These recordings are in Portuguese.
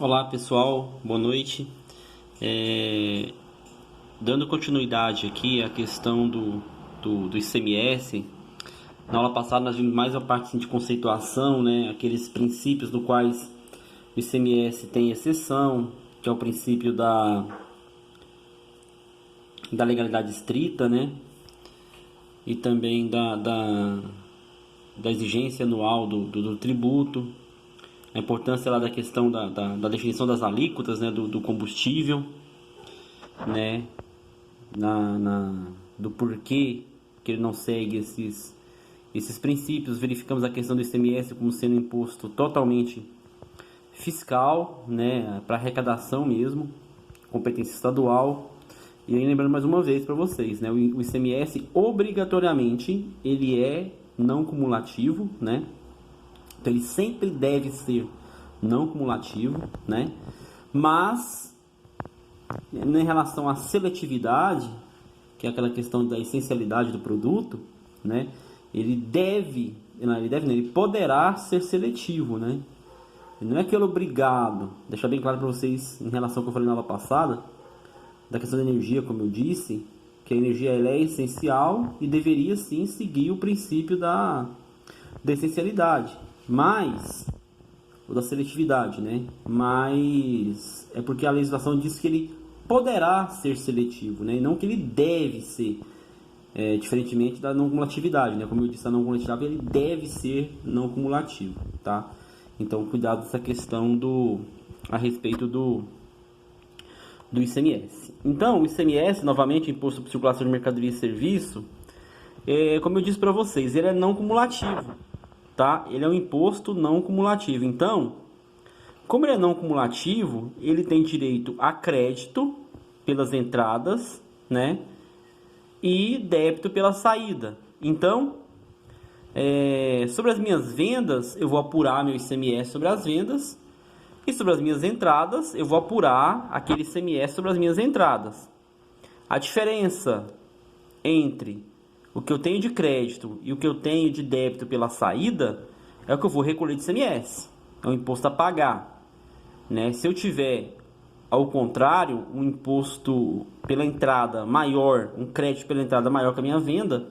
Olá pessoal, boa noite. Dando continuidade aqui à questão do ICMS, na aula passada nós vimos mais a parte assim, de conceituação, né? Aqueles princípios do quais o ICMS tem exceção, que é o princípio da legalidade estrita, né? E também da exigência anual do tributo. A importância lá da questão da definição das alíquotas, né, do combustível, né, do porquê que ele não segue esses princípios. Verificamos a questão do ICMS como sendo um imposto totalmente fiscal, né, para arrecadação mesmo, competência estadual. E aí lembrando mais uma vez para vocês, né, o ICMS obrigatoriamente ele é não cumulativo, né? Então ele sempre deve ser não cumulativo, né? Mas em relação à seletividade, que é aquela questão da essencialidade do produto, né? Ele poderá ser seletivo, né? Não é aquele obrigado. Deixar bem claro para vocês em relação ao que eu falei na aula passada, da questão da energia, como eu disse, que a energia ela é essencial e deveria sim seguir o princípio da essencialidade. Mas, ou da seletividade, né? Mas é porque a legislação diz que ele poderá ser seletivo, né? E não que ele deve ser, diferentemente da não cumulatividade, né? Como eu disse, a não cumulatividade ele deve ser não cumulativo, tá? Então, cuidado dessa questão a respeito do ICMS. Então, o ICMS, novamente, Imposto por Circulação de Mercadoria e Serviço, como eu disse para vocês, ele é não cumulativo. Tá? Ele é um imposto não cumulativo. Então, como ele é não cumulativo, ele tem direito a crédito pelas entradas, né? E débito pela saída. Então, sobre as minhas vendas, eu vou apurar meu ICMS sobre as vendas. E sobre as minhas entradas, eu vou apurar aquele ICMS sobre as minhas entradas. A diferença entre o que eu tenho de crédito e o que eu tenho de débito pela saída é o que eu vou recolher de ICMS. É um imposto a pagar, né? Se eu tiver, ao contrário, um imposto pela entrada maior, um crédito pela entrada maior que a minha venda,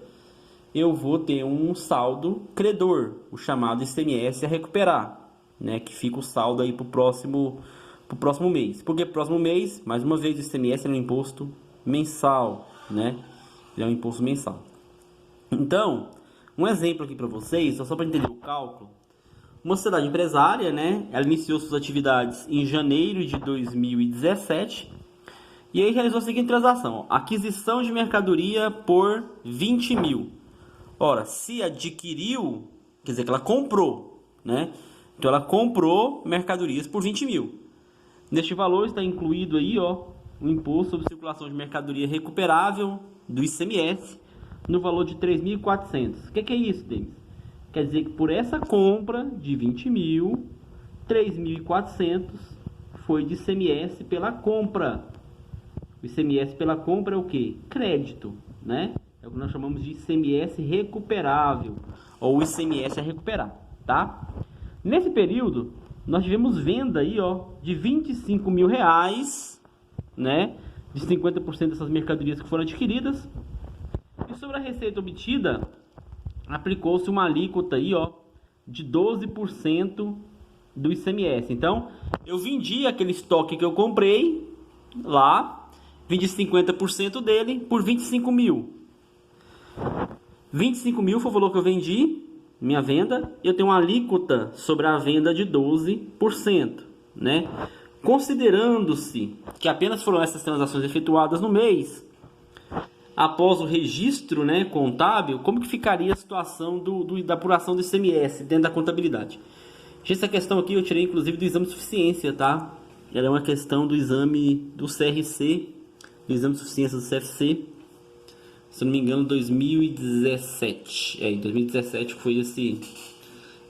eu vou ter um saldo credor, o chamado ICMS a recuperar, né? Que fica o saldo aí para o próximo mês. Porque próximo mês, mais uma vez, o ICMS é um imposto mensal, né? Ele é um imposto mensal. Então, um exemplo aqui para vocês, só para entender o cálculo. Uma sociedade empresária, né? Ela iniciou suas atividades em janeiro de 2017 e aí realizou a seguinte transação: aquisição de mercadoria por 20 mil. Ora, se adquiriu, quer dizer que ela comprou, né? Então ela comprou mercadorias por 20 mil. Neste valor está incluído aí, ó, o imposto sobre circulação de mercadoria recuperável do ICMS, no valor de 3.400. O que é isso, Denis? Quer dizer que por essa compra de 20 mil, 3.400 foi de ICMS pela compra. O ICMS pela compra é o quê? Crédito, né? É o que nós chamamos de ICMS recuperável, ou ICMS a recuperar, tá? Nesse período, nós tivemos venda aí, ó, de 25 mil reais, né? De 50% dessas mercadorias que foram adquiridas. E sobre a receita obtida, aplicou-se uma alíquota aí, ó, de 12% do ICMS. Então, eu vendi aquele estoque que eu comprei lá, vendi 50% dele por 25 mil. 25 mil foi o valor que eu vendi, minha venda, e eu tenho uma alíquota sobre a venda de 12%, né? Considerando-se que apenas foram essas transações efetuadas no mês, após o registro, né, contábil, como que ficaria a situação da apuração do ICMS dentro da contabilidade? Essa questão aqui eu tirei inclusive do exame de suficiência, tá? Ela é uma questão do exame do CRC, do exame de suficiência do CFC, se não me engano 2017, em 2017 foi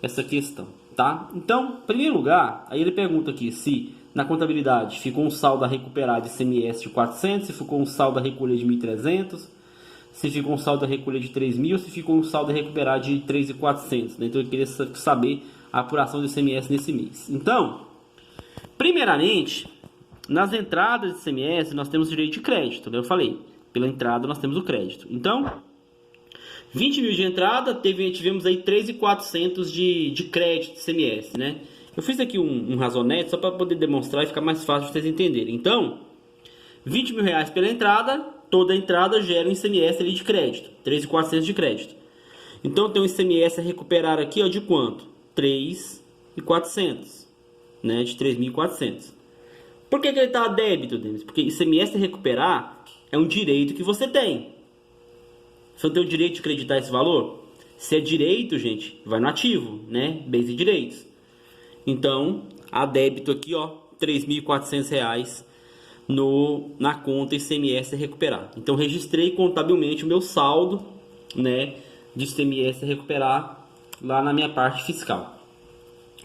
essa questão, tá? Então, em primeiro lugar, aí ele pergunta aqui se na contabilidade ficou um saldo a recuperar de ICMS de 400, se ficou um saldo a recolher de 1.300, se ficou um saldo a recolher de 3.000, se ficou um saldo a recuperar de 3.400, né? Então eu queria saber a apuração do ICMS nesse mês. Então, em Primeiramente, nas entradas de ICMS nós temos direito de crédito, né? Eu falei, pela entrada nós temos o crédito. Então, 20 mil de entrada, tivemos aí 3.400 de crédito de ICMS, né? Eu fiz aqui um razonete só para poder demonstrar e ficar mais fácil de vocês entenderem. Então, 20 mil reais pela entrada, toda entrada gera um ICMS ali de crédito, 3.400 de crédito. Então, tem um ICMS a recuperar aqui, ó, de quanto? 3.400, né? De 3.400. Por que ele está a débito, Denis? Porque ICMS a recuperar é um direito que você tem. Você não tem o direito de creditar esse valor? Se é direito, gente, vai no ativo, né? Bens e direitos. Então, a débito aqui, ó, R$ 3.400 na conta ICMS a recuperar. Então, registrei contabilmente o meu saldo, né, de ICMS a recuperar lá na minha parte fiscal.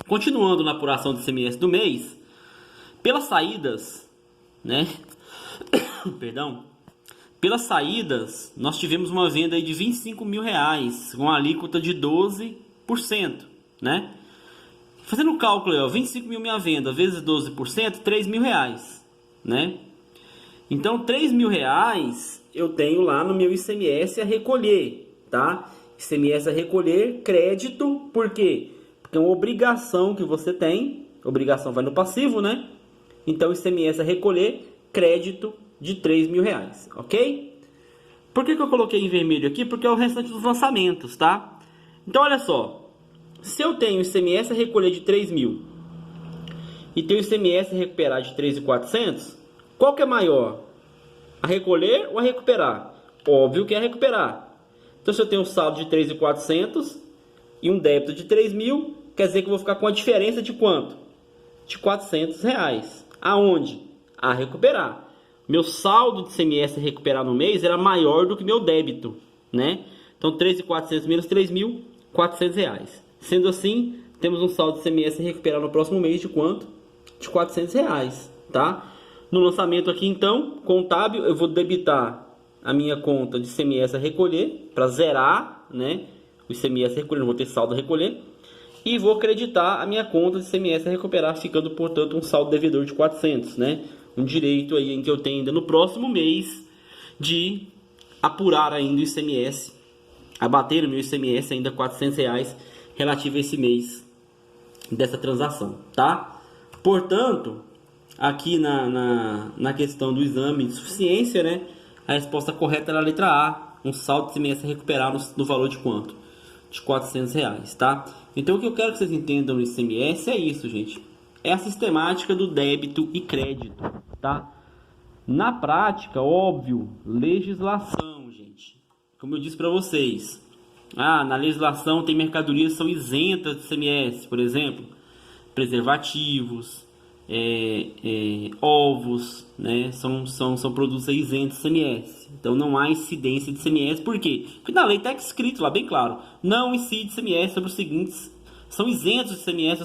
Continuando na apuração do ICMS do mês, pelas saídas, né? Perdão. Pelas saídas, nós tivemos uma venda aí de 25 mil reais, com uma alíquota de 12%, né? Fazendo o cálculo aí, ó, 25 mil minha venda vezes 12%, 3 mil reais, né? Então, 3 mil reais eu tenho lá no meu ICMS a recolher, tá? ICMS a recolher, crédito, por quê? Porque é uma obrigação que você tem, obrigação vai no passivo, né? Então, ICMS a recolher, crédito de 3 mil reais, ok? Por que eu coloquei em vermelho aqui? Porque é o restante dos lançamentos, tá? Então, olha só. Se eu tenho ICMS a recolher de 3 mil e tenho ICMS a recuperar de 3.400, qual que é maior? A recolher ou a recuperar? Óbvio que é a recuperar. Então, se eu tenho um saldo de 3.400 e um débito de 3 mil, quer dizer que eu vou ficar com a diferença de quanto? De 400 reais. Aonde? A recuperar. Meu saldo de ICMS a recuperar no mês era maior do que meu débito, né? Então, 3.400 menos 3.400 reais. Sendo assim, temos um saldo de ICMS a recuperar no próximo mês de quanto? De 400 reais, tá? No lançamento aqui, então, contábil, eu vou debitar a minha conta de ICMS a recolher, para zerar, né? O ICMS a recolher, não vou ter saldo a recolher. E vou creditar a minha conta de ICMS a recuperar, ficando, portanto, um saldo devedor de 400, né? Um direito aí em que eu tenho ainda no próximo mês de apurar ainda o ICMS, abater o meu ICMS ainda R$ 400 relativo a esse mês dessa transação, tá? Portanto, aqui na questão do exame de suficiência, né? A resposta correta era a letra A, um saldo de ICMS a recuperar no valor de quanto? De R$ 400, tá? Então, o que eu quero que vocês entendam no ICMS é isso, gente. É a sistemática do débito e crédito, tá? Na prática, óbvio, legislação, gente. Como eu disse para vocês, na legislação tem mercadorias que são isentas de ICMS, por exemplo, preservativos, ovos, né? São produtos isentos de ICMS. Então não há incidência de ICMS. Por quê? Porque na lei está escrito lá bem claro: não incide ICMS sobre os seguintes, são isentos de ICMS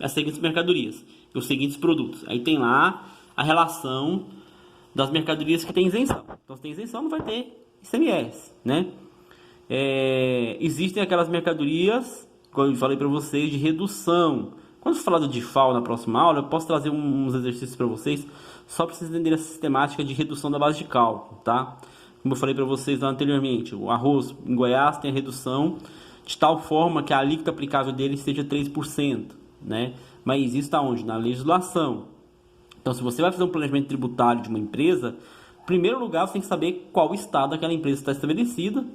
as seguintes mercadorias, os seguintes produtos. Aí tem lá a relação das mercadorias que tem isenção. Então, se tem isenção, não vai ter ICMS, né? Existem aquelas mercadorias, como eu falei para vocês, de redução. Quando eu falar do DIFAL na próxima aula, eu posso trazer uns exercícios para vocês, só para vocês entenderem a sistemática de redução da base de cálculo, tá? Como eu falei para vocês lá anteriormente, o arroz em Goiás tem a redução de tal forma que a alíquota aplicável dele seja 3%, né? Mas isso está onde? Na legislação. Então, se você vai fazer um planejamento tributário de uma empresa, em primeiro lugar, você tem que saber qual estado aquela empresa está estabelecida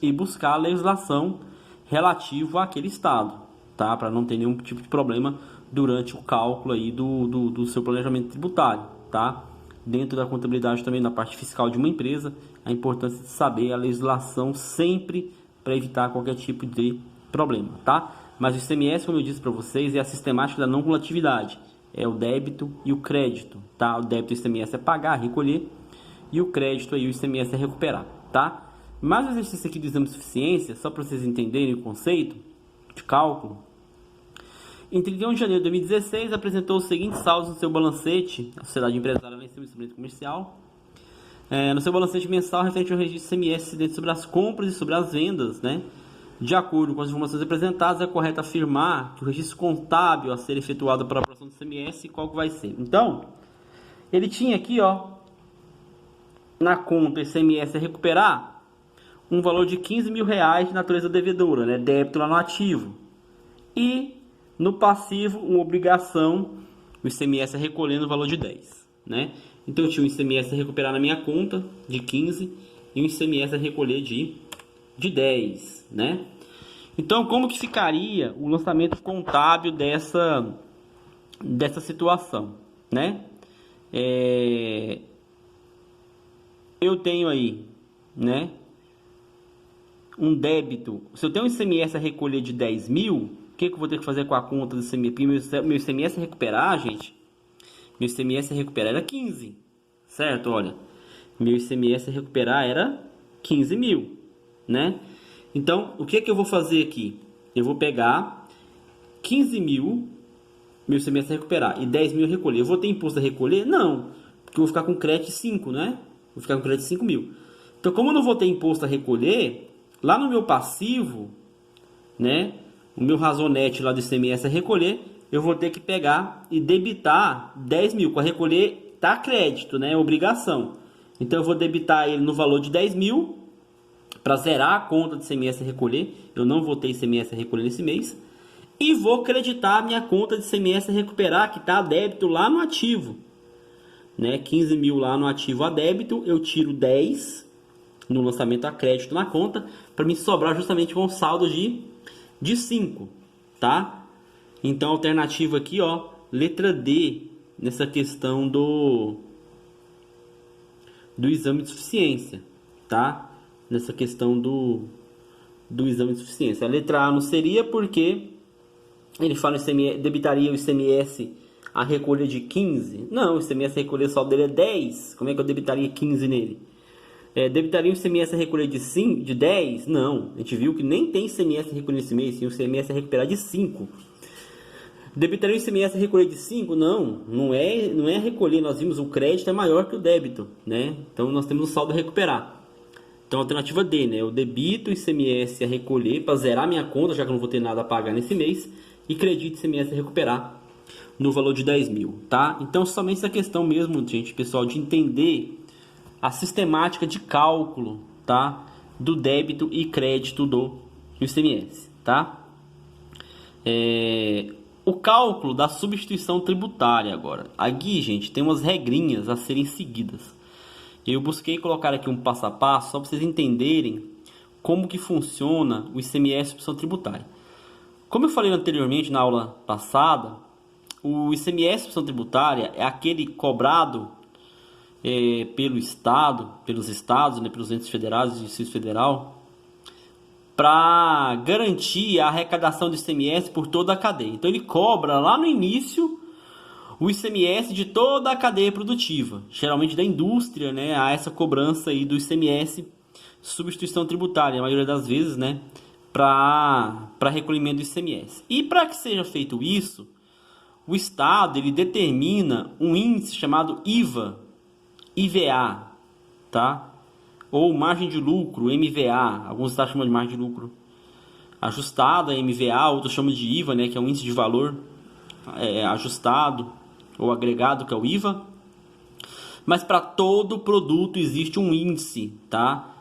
e buscar a legislação relativa àquele estado, tá? Para não ter nenhum tipo de problema durante o cálculo aí do seu planejamento tributário, tá? Dentro da contabilidade também, na parte fiscal de uma empresa, a importância de saber a legislação sempre para evitar qualquer tipo de problema, tá? Mas o ICMS, como eu disse para vocês, é a sistemática da não cumulatividade. É o débito e o crédito, tá? O débito do ICMS é pagar, recolher, e o crédito aí, o ICMS é recuperar, tá? Mas o exercício aqui do exame de suficiência, só para vocês entenderem o conceito de cálculo. Em 31 de janeiro de 2016, apresentou os seguintes saldos no seu balancete, a sociedade empresária venceu o instrumento comercial. No seu balancete mensal, referente ao registro ICMS incidente sobre as compras e sobre as vendas, né? De acordo com as informações apresentadas, é correto afirmar que o registro contábil a ser efetuado para a apuração do ICMS, qual que vai ser? Então, ele tinha aqui, ó, na conta ICMS a recuperar um valor de 15 mil reais de natureza devedora, né? Débito lá no ativo. E no passivo, uma obrigação, o ICMS a recolher no valor de 10, né? Então eu tinha um ICMS a recuperar na minha conta de 15 e um ICMS a recolher de 10, né? Então, como que ficaria o lançamento contábil dessa situação, né? Eu tenho aí, né, um débito. Se eu tenho um ICMS a recolher de 10 mil, o que eu vou ter que fazer com a conta do ICMS? Meu ICMS a recuperar, gente, meu ICMS a recuperar era 15, certo? Olha, meu ICMS a recuperar era 15 mil, né? Então, o que eu vou fazer aqui? Eu vou pegar 15 mil, meu ICMS a recuperar, e 10 mil a recolher. Eu vou ter imposto a recolher? Não, porque eu vou ficar com crédito de 5, né? Vou ficar com crédito de 5 mil. Então, como eu não vou ter imposto a recolher, lá no meu passivo, né, o meu razonete lá do ICMS a recolher, eu vou ter que pegar e debitar 10 mil. Para recolher, tá crédito, né, obrigação. Então, eu vou debitar ele no valor de 10 mil, para zerar a conta de ICMS a recolher. Eu não vou ter ICMS a recolher nesse mês. E vou creditar a minha conta de ICMS a recuperar, que está a débito lá no ativo, né, 15 mil lá no ativo a débito, eu tiro 10 no lançamento a crédito na conta, para me sobrar justamente com um saldo de 5, tá? Então, alternativa aqui, ó, letra D, nessa questão do exame de suficiência, tá? Nessa questão do exame de suficiência. A letra A não seria porque ele fala debitaria o ICMS a recolha de 15. Não, o ICMS a recolher, o saldo dele é 10. Como é que eu debitaria 15 nele? Debitaria o ICMS a recolher de 10? Não. A gente viu que nem tem ICMS a recolher nesse mês, sim, o ICMS a recuperar de 5. Debitaria o ICMS a recolher de 5? Não é a recolher. Nós vimos o crédito é maior que o débito, né? Então nós temos o saldo a recuperar. Então, alternativa D, né? Eu debito o ICMS a recolher para zerar minha conta, já que eu não vou ter nada a pagar nesse mês, e credito o ICMS a recuperar no valor de 10 mil, tá? Então, somente essa questão mesmo, gente, pessoal, de entender a sistemática de cálculo, tá? Do débito e crédito do ICMS, tá? O cálculo da substituição tributária agora. Aqui, gente, tem umas regrinhas a serem seguidas. Eu busquei colocar aqui um passo a passo só para vocês entenderem como que funciona o ICMS substituição tributária. Como eu falei anteriormente na aula passada, o ICMS substituição tributária é aquele cobrado pelo Estado, pelos estados, né, pelos entes federados e Distrito Federal, para garantir a arrecadação do ICMS por toda a cadeia. Então ele cobra lá no início o ICMS de toda a cadeia produtiva, geralmente da indústria, né, há essa cobrança aí do ICMS substituição tributária, a maioria das vezes, né, para recolhimento do ICMS. E para que seja feito isso, o Estado ele determina um índice chamado IVA, tá? Ou margem de lucro, MVA, alguns estados chamam de margem de lucro ajustada, MVA, outros chamam de IVA, né, que é um índice de valor ajustado ou agregado, que é o IVA. Mas para todo produto existe um índice, tá?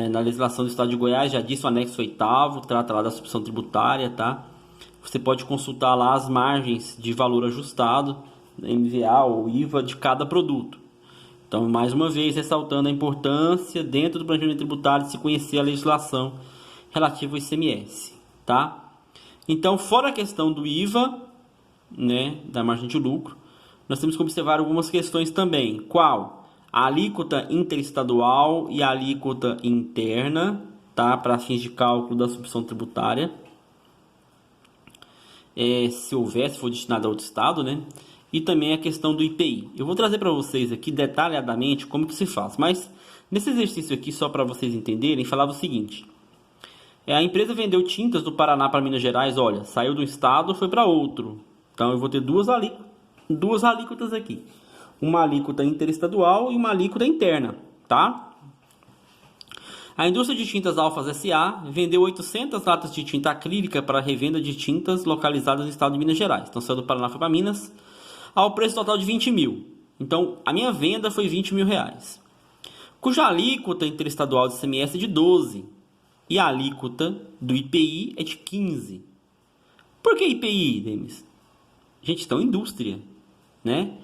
Na legislação do Estado de Goiás já disse o anexo 8º, trata lá da substituição tributária, tá? Você pode consultar lá as margens de valor ajustado, MVA ou IVA de cada produto. Então, mais uma vez, ressaltando a importância dentro do planejamento tributário de se conhecer a legislação relativa ao ICMS, tá? Então, fora a questão do IVA, né, da margem de lucro, nós temos que observar algumas questões também. Qual? A alíquota interestadual e a alíquota interna, tá, para fins de cálculo da substituição tributária. Se for destinado a outro estado, né? E também a questão do IPI. Eu vou trazer para vocês aqui detalhadamente como que se faz, mas nesse exercício aqui, só para vocês entenderem, falava o seguinte: a empresa vendeu tintas do Paraná para Minas Gerais, olha, saiu do estado, foi para outro. Então eu vou ter duas alíquotas aqui. Uma alíquota interestadual e uma alíquota interna, tá? A indústria de tintas Alfas S.A. vendeu 800 latas de tinta acrílica para revenda de tintas localizadas no estado de Minas Gerais. Então, saiu do Paraná, foi para Minas, ao preço total de 20 mil. Então, a minha venda foi 20 mil reais. Cuja alíquota interestadual de ICMS é de 12 e a alíquota do IPI é de 15. Por que IPI, Demis? Gente, então indústria, né?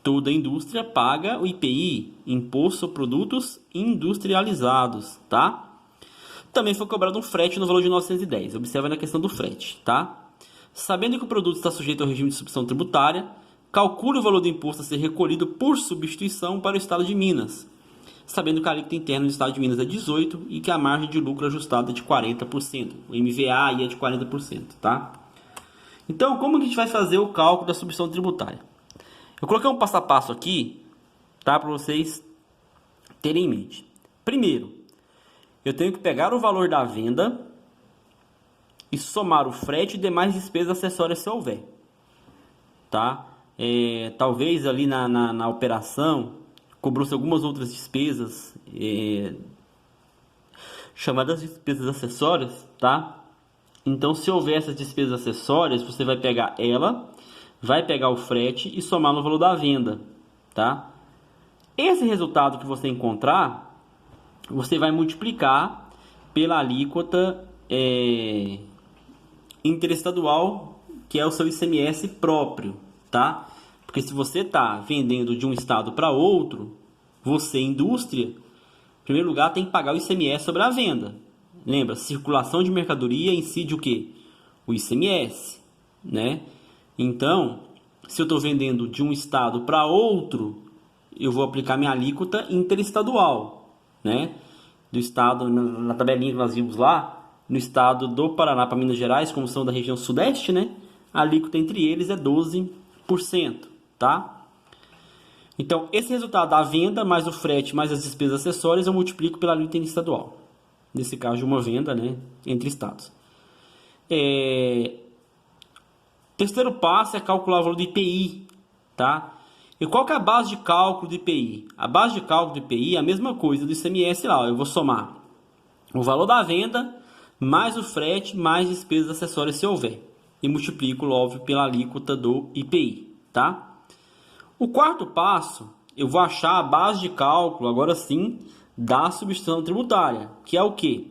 Toda indústria paga o IPI, Imposto sobre Produtos Industrializados, tá? Também foi cobrado um frete no valor de 910. Observa na questão do frete, tá? Sabendo que o produto está sujeito ao regime de substituição tributária, calcule o valor do imposto a ser recolhido por substituição para o estado de Minas. Sabendo que a alíquota interna do estado de Minas é 18% e que a margem de lucro ajustada é de 40%. O MVA aí é de 40%, tá? Então, como que a gente vai fazer o cálculo da substituição tributária? Eu coloquei um passo a passo aqui, tá? Para vocês terem em mente. Primeiro, eu tenho que pegar o valor da venda e somar o frete e demais despesas acessórias se houver, tá? Talvez ali na operação cobrou-se algumas outras despesas chamadas despesas acessórias, tá? Então, se houver essas despesas acessórias, você vai pegar ela, vai pegar o frete e somar no valor da venda, tá? Esse resultado que você encontrar, você vai multiplicar pela alíquota interestadual, que é o seu ICMS próprio, tá? Porque se você está vendendo de um estado para outro, você, indústria, em primeiro lugar, tem que pagar o ICMS sobre a venda. Lembra, circulação de mercadoria incide o quê? O ICMS, né? Então, se eu estou vendendo de um estado para outro, eu vou aplicar minha alíquota interestadual, né? Do estado, na tabelinha que nós vimos lá, no estado do Paraná para Minas Gerais, como são da região sudeste, né? A alíquota entre eles é 12%, tá? Então, esse resultado da venda, mais o frete, mais as despesas acessórias, eu multiplico pela alíquota interestadual. Nesse caso de uma venda, né? Entre estados. Terceiro passo é calcular o valor do IPI, tá? E qual que é a base de cálculo do IPI? A base de cálculo do IPI é a mesma coisa do ICMS lá. Eu vou somar o valor da venda, mais o frete, mais despesas acessórias se houver. E multiplico, óbvio, pela alíquota do IPI, tá? O quarto passo, eu vou achar a base de cálculo, agora sim, da substituição tributária, que é o quê?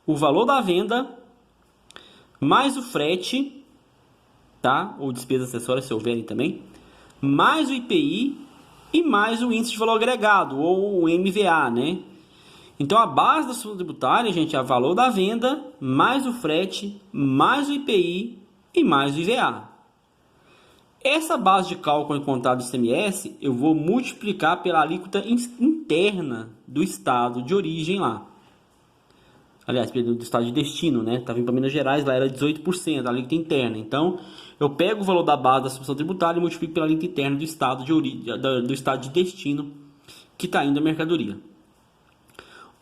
O valor da venda, mais o frete, tá? Ou despesas acessórias, se houverem também, mais o IPI e mais o índice de valor agregado, ou o MVA, né? Então, a base da substituição tributária, gente, é o valor da venda, mais o frete, mais o IPI e mais o IVA. Essa base de cálculo encontrada do ICMS, eu vou multiplicar pela alíquota interna do estado de origem lá. Aliás, do estado de destino, né? Tá vindo para Minas Gerais, lá era 18%, a alíquota interna. Então, eu pego o valor da base da substituição tributária e multiplico pela alíquota interna do estado de origem, do estado de destino que está indo a mercadoria.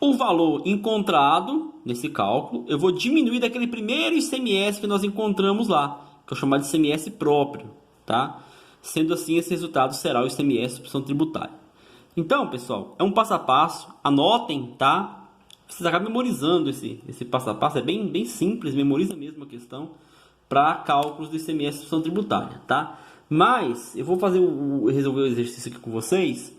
O valor encontrado nesse cálculo, eu vou diminuir daquele primeiro ICMS que nós encontramos lá, que eu chamo de ICMS próprio, tá? Sendo assim, esse resultado será o ICMS substituição tributária. Então, pessoal, é um passo a passo, anotem, tá? Vocês acabam memorizando esse passo a passo, é bem simples, memoriza mesmo a questão para cálculos do ICMS substituição tributária, tá? Mas, eu vou resolver o exercício aqui com vocês.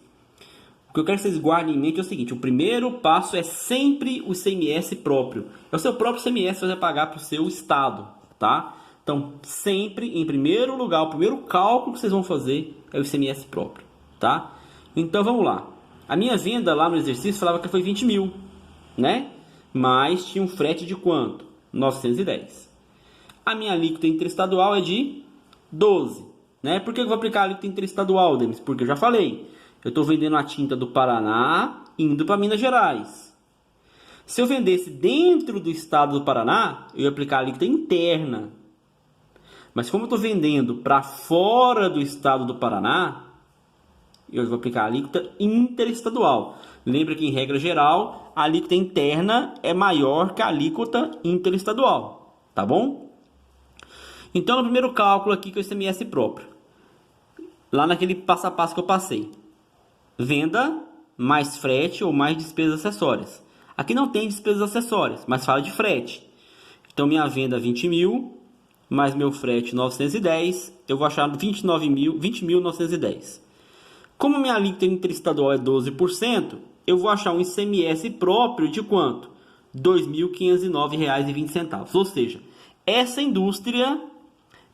O que eu quero que vocês guardem em mente é o seguinte: o primeiro passo é sempre o ICMS próprio. É o seu próprio ICMS que você vai pagar para o seu estado, tá? Então, sempre, em primeiro lugar, o primeiro cálculo que vocês vão fazer é o ICMS próprio, tá? Então, vamos lá. A minha venda lá no exercício falava que foi 20 mil, né? Mas tinha um frete de quanto? 910. A minha alíquota interestadual é de 12, né? Por que eu vou aplicar a alíquota interestadual, Demis? Porque eu já falei. Eu estou vendendo a tinta do Paraná indo para Minas Gerais. Se eu vendesse dentro do estado do Paraná, eu ia aplicar a alíquota interna. Mas como eu estou vendendo para fora do estado do Paraná, eu vou aplicar a alíquota interestadual. Lembra que, em regra geral, a alíquota interna é maior que a alíquota interestadual. Tá bom? Então, no primeiro cálculo aqui, que é o ICMS próprio. Lá naquele passo a passo que eu passei. Venda mais frete ou mais despesas acessórias. Aqui não tem despesas acessórias, mas fala de frete. Então, minha venda 20 mil, mais meu frete 910, eu vou achar 20.910. Como minha alíquota interestadual é 12%, eu vou achar um ICMS próprio de quanto? R$ 2.509,20. Ou seja, essa indústria,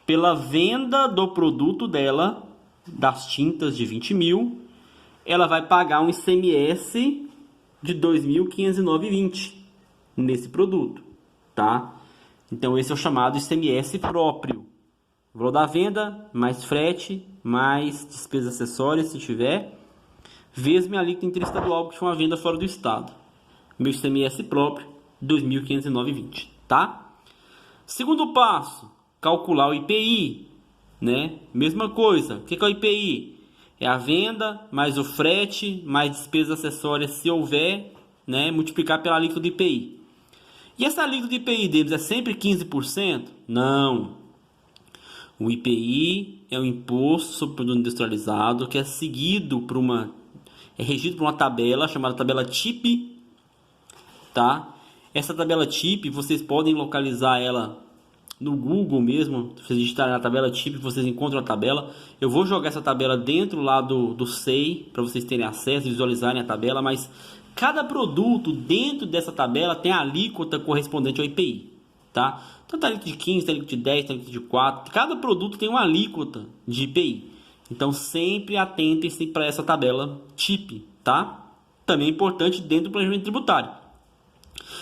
pela venda do produto dela, das tintas de 20 mil, ela vai pagar um ICMS de R$ 2.509,20 nesse produto, tá? Então, esse é o chamado ICMS próprio. Valor da venda, mais frete, mais despesas acessórias, se tiver, vezes minha alíquota interestadual, porque foi uma venda fora do estado. Meu ICMS próprio, R$ 2.509,20, tá? Segundo passo, calcular o IPI, né? Mesma coisa. O que é o IPI? É a venda, mais o frete, mais despesas acessórias, se houver, né? Multiplicar pela alíquota do IPI. E essa alíquota do IPI deles é sempre 15%? Não. O IPI é o Imposto sobre Produto Industrializado, que é seguido por é regido por uma tabela chamada tabela TIP, tá? Essa tabela TIP, vocês podem localizar ela no Google mesmo. Se vocês digitarem na tabela TIP, vocês encontram a tabela. Eu vou jogar essa tabela dentro lá do SEI, para vocês terem acesso e visualizarem a tabela, mas cada produto dentro dessa tabela tem a alíquota correspondente ao IPI, tá? Então tem alíquota de 15, tem alíquota de 10, tem alíquota de 4. Cada produto tem uma alíquota de IPI. Então sempre atentem-se para essa tabela TIP, tá? Também é importante dentro do planejamento tributário.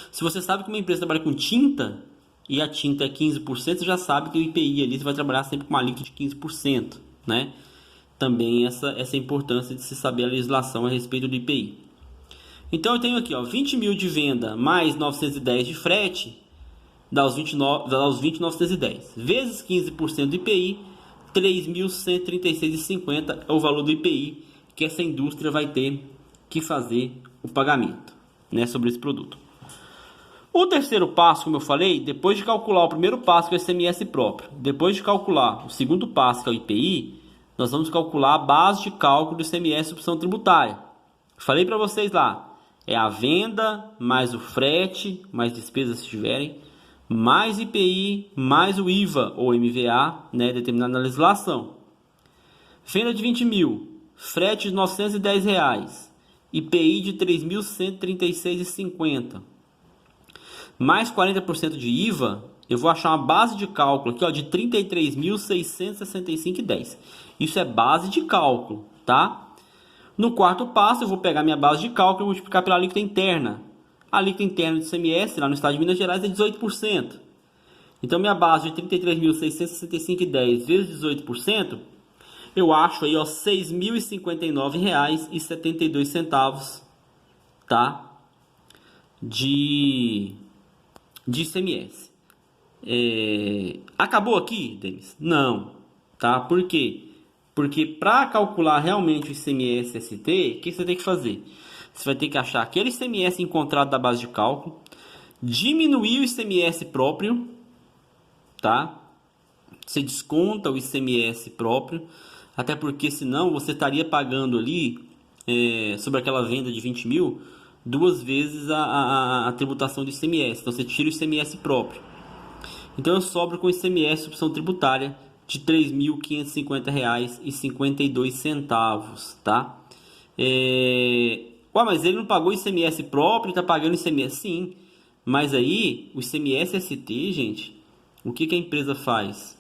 Se você sabe que uma empresa trabalha com tinta e a tinta é 15%, você já sabe que o IPI ali você vai trabalhar sempre com uma alíquota de 15%, né? Também essa importância de se saber a legislação a respeito do IPI. Então eu tenho aqui, ó, 20 mil de venda mais 910 de frete, dá os 20.910, vezes 15% do IPI, 3.136,50 é o valor do IPI que essa indústria vai ter que fazer o pagamento, né, sobre esse produto. O terceiro passo, como eu falei, depois de calcular o primeiro passo, que é o ICMS próprio, depois de calcular o segundo passo, que é o IPI, nós vamos calcular a base de cálculo do ICMS opção tributária. Falei para vocês lá, é a venda, mais o frete, mais despesas se tiverem, mais IPI, mais o IVA ou MVA, né, determinado na legislação. Venda de 20 mil, frete de R$ 910, IPI de 3.136,50, mais 40% de IVA, eu vou achar uma base de cálculo aqui, ó, de 33.665,10. Isso é base de cálculo, tá? No quarto passo, eu vou pegar minha base de cálculo e multiplicar pela alíquota interna. A alíquota interna do ICMS, lá no estado de Minas Gerais, é 18%. Então, minha base de 33.665,10 vezes 18%, eu acho aí, ó, R$ 6.059,72, tá? De ICMS. Acabou aqui, Denis? Não, tá? Por quê? Porque para calcular realmente o ICMS-ST, o que você tem que fazer? Você vai ter que achar aquele ICMS encontrado da base de cálculo, diminuir o ICMS próprio, tá? Você desconta o ICMS próprio, até porque senão você estaria pagando ali, sobre aquela venda de 20 mil, duas vezes a tributação do ICMS. Então você tira o ICMS próprio. Então eu sobro com o ICMS opção tributária de R$ 3.550,52, tá? Mas ele não pagou ICMS próprio, está pagando ICMS? Sim, mas aí o ICMS-ST, gente, o que a empresa faz?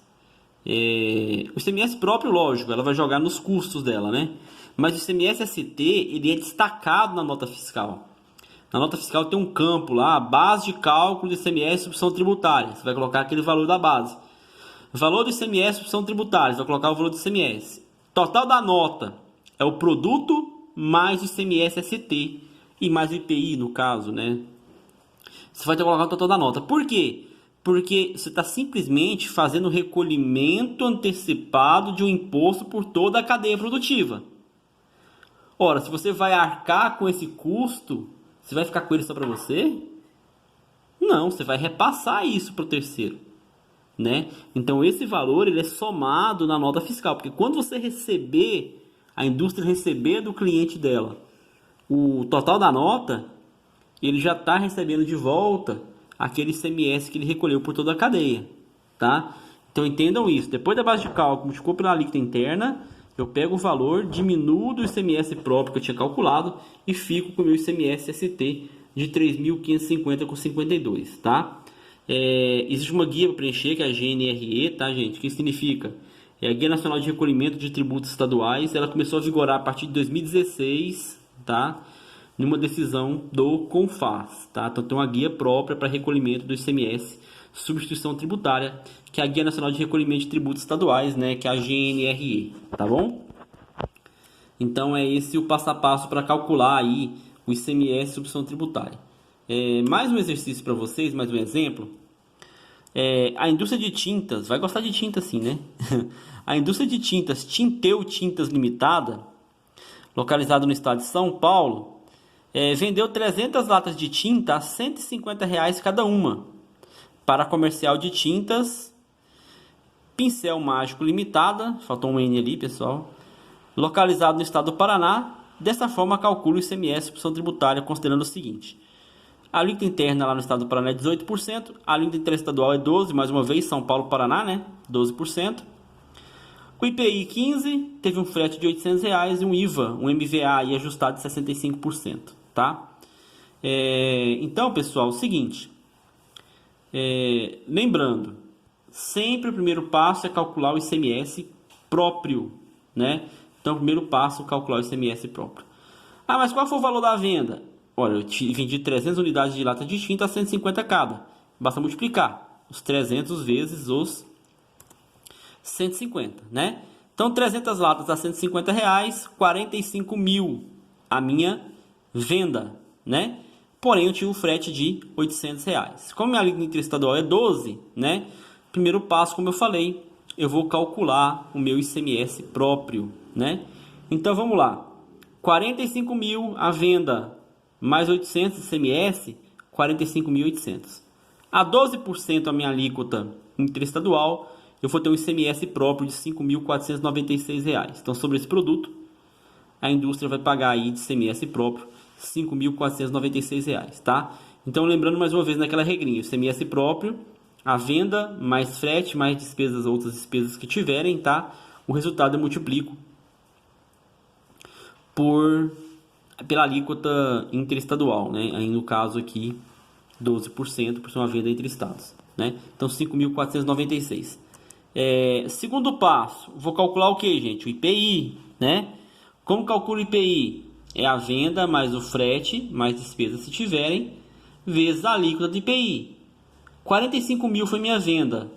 O ICMS próprio, lógico, ela vai jogar nos custos dela, né? Mas o ICMS-ST, ele é destacado na nota fiscal. Na nota fiscal tem um campo lá, base de cálculo do ICMS opção tributária. Você vai colocar aquele valor da base. Valor do ICMS opção tributária, você vai colocar o valor do ICMS. Total da nota é o produto mais o ICMS-ST e mais o IPI, no caso, né? Você vai ter que colocar o total da nota. Por quê? Porque você está simplesmente fazendo o recolhimento antecipado de um imposto por toda a cadeia produtiva. Ora, se você vai arcar com esse custo, você vai ficar com ele só para você? Não, você vai repassar isso para o terceiro, né? Então esse valor ele é somado na nota fiscal, porque quando você receber, a indústria receber do cliente dela o total da nota, ele já está recebendo de volta aquele ICMS que ele recolheu por toda a cadeia, tá? Então entendam isso. Depois da base de cálculo, multiplicou pela alíquota interna, eu pego o valor, diminuo do ICMS próprio que eu tinha calculado e fico com o meu ICMS ST de 3.550,52, tá? Existe uma guia para preencher, que é a GNRE, tá, gente? O que significa? É a Guia Nacional de Recolhimento de Tributos Estaduais. Ela começou a vigorar a partir de 2016, tá? Numa decisão do CONFAS, tá? Então tem uma guia própria para recolhimento do ICMS, substituição tributária, que é a Guia Nacional de Recolhimento de Tributos Estaduais, né? Que é a GNRE, tá bom? Então é esse o passo a passo para calcular aí o ICMS substituição tributária. Mais um exercício para vocês, mais um exemplo. A indústria de tintas, vai gostar de tinta sim, né? A indústria de tintas Tinteu Tintas Limitada, localizada no estado de São Paulo, vendeu 300 latas de tinta a R$ 150 cada uma para a comercial de tintas Pincel Mágico Limitada, faltou um N ali, pessoal, localizado no estado do Paraná. Dessa forma, calcula o ICMS substituição tributária considerando o seguinte: a alíquota interna lá no estado do Paraná é 18%, a alíquota interestadual é 12%, mais uma vez, São Paulo, Paraná, né? 12%. O IPI 15%, teve um frete de R$ 800 e um IVA, um MVA aí ajustado de 65%, tá? Então, pessoal, é o seguinte, lembrando, sempre o primeiro passo é calcular o ICMS próprio, né? Então, o primeiro passo é calcular o ICMS próprio. Ah, mas qual foi o valor da venda? Olha, eu vendi 300 unidades de lata de tinta a 150 cada. Basta multiplicar os 300 vezes os 150, né? Então, 300 latas a 150 reais, 45 mil a minha venda, né? Porém, eu tive um frete de 800 reais. Como minha alíquota interestadual é 12, né? Primeiro passo, como eu falei, eu vou calcular o meu ICMS próprio, né? Então, vamos lá. 45 mil a venda, mais 800 ICMS, 45.800. A 12% a minha alíquota interestadual, eu vou ter um ICMS próprio de R$ 5.496. Então, sobre esse produto, a indústria vai pagar aí de ICMS próprio R$ 5.496, tá? Então, lembrando mais uma vez naquela regrinha, o ICMS próprio, a venda, mais frete, mais despesas, outras despesas que tiverem, tá? O resultado eu multiplico pela alíquota interestadual, né? Aí no caso aqui, 12% por ser uma venda entre estados, né? Então, 5.496. Segundo passo, vou calcular o que, gente? O IPI, né? Como calculo o IPI? É a venda mais o frete, mais despesas se tiverem, vezes a alíquota do IPI. 45 mil foi minha venda,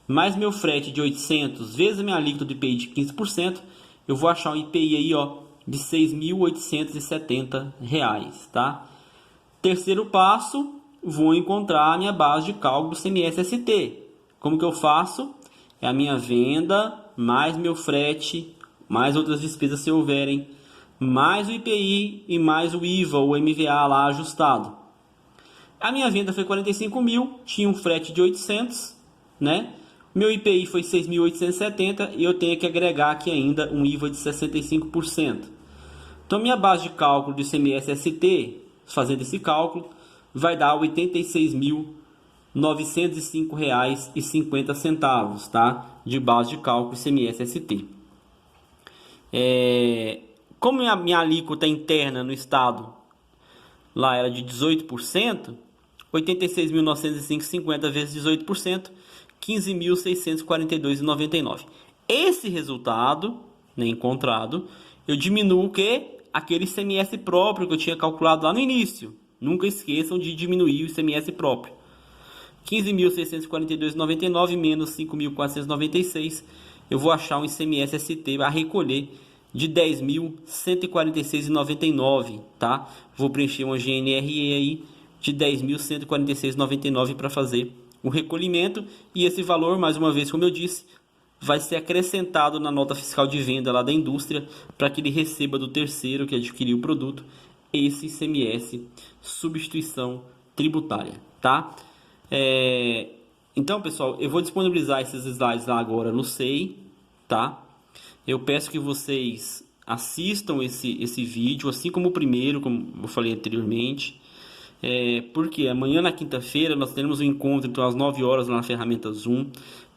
mais meu frete de 800, vezes a minha alíquota do IPI de 15%, eu vou achar um IPI aí, ó, de R$ 6.870, tá? Terceiro passo, vou encontrar a minha base de cálculo do ICMS-ST. Como que eu faço? É a minha venda, mais meu frete, mais outras despesas se houverem, mais o IPI e mais o IVA ou MVA lá ajustado. A minha venda foi 45 mil, tinha um frete de 800, né? Meu IPI foi 6.870 e eu tenho que agregar aqui ainda um IVA de 65%. Então, minha base de cálculo do ICMS-ST, fazendo esse cálculo, vai dar R$ 86.905,50, tá? De base de cálculo ICMS-ST. Como a minha alíquota interna no estado lá era de 18%, 86.905,50 vezes 18%, 15.642,99. Esse resultado, né, encontrado, eu diminuo o que? Aquele ICMS próprio que eu tinha calculado lá no início. Nunca esqueçam de diminuir o ICMS próprio. 15.642,99 menos 5.496, eu vou achar um ICMS-ST a recolher de 10.146,99, tá? Vou preencher uma GNRE aí de 10.146,99 para fazer o recolhimento, e esse valor, mais uma vez, como eu disse, vai ser acrescentado na nota fiscal de venda lá da indústria para que ele receba do terceiro que adquiriu o produto esse ICMS substituição tributária, tá? Então, pessoal, eu vou disponibilizar esses slides lá agora no SEI, tá? Eu peço que vocês assistam esse vídeo, assim como o primeiro, como eu falei anteriormente. Porque amanhã, na quinta-feira, nós teremos um encontro então, às 9 horas na ferramenta Zoom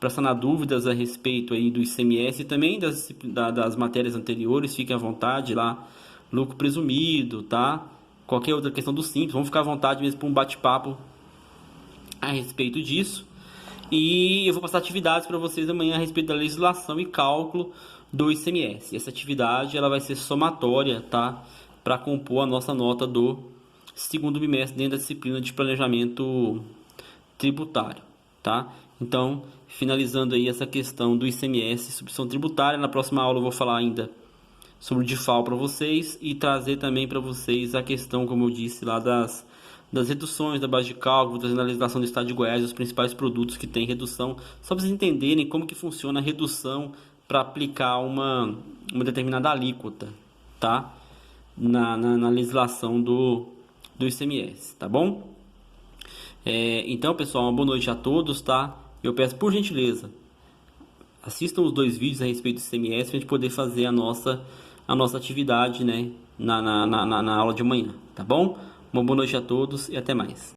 para sanar dúvidas a respeito aí do ICMS e também das matérias anteriores. Fique à vontade lá, lucro presumido, tá? Qualquer outra questão do Simples, vamos ficar à vontade mesmo para um bate-papo a respeito disso. E eu vou passar atividades para vocês amanhã a respeito da legislação e cálculo do ICMS. Essa atividade ela vai ser somatória, tá? Para compor a nossa nota do segundo bimestre dentro da disciplina de planejamento tributário, tá? Então, finalizando aí essa questão do ICMS, substituição tributária, na próxima aula eu vou falar ainda sobre o DIFAL para vocês e trazer também para vocês a questão, como eu disse lá, das reduções da base de cálculo, trazendo a legislação do Estado de Goiás, os principais produtos que tem redução, só para vocês entenderem como que funciona a redução para aplicar uma determinada alíquota, tá? Na legislação do ICMS, tá bom? Então, pessoal, uma boa noite a todos, tá? Eu peço, por gentileza, assistam os 2 vídeos a respeito do ICMS para a gente poder fazer a nossa atividade, né, na aula de amanhã, tá bom? Uma boa noite a todos e até mais.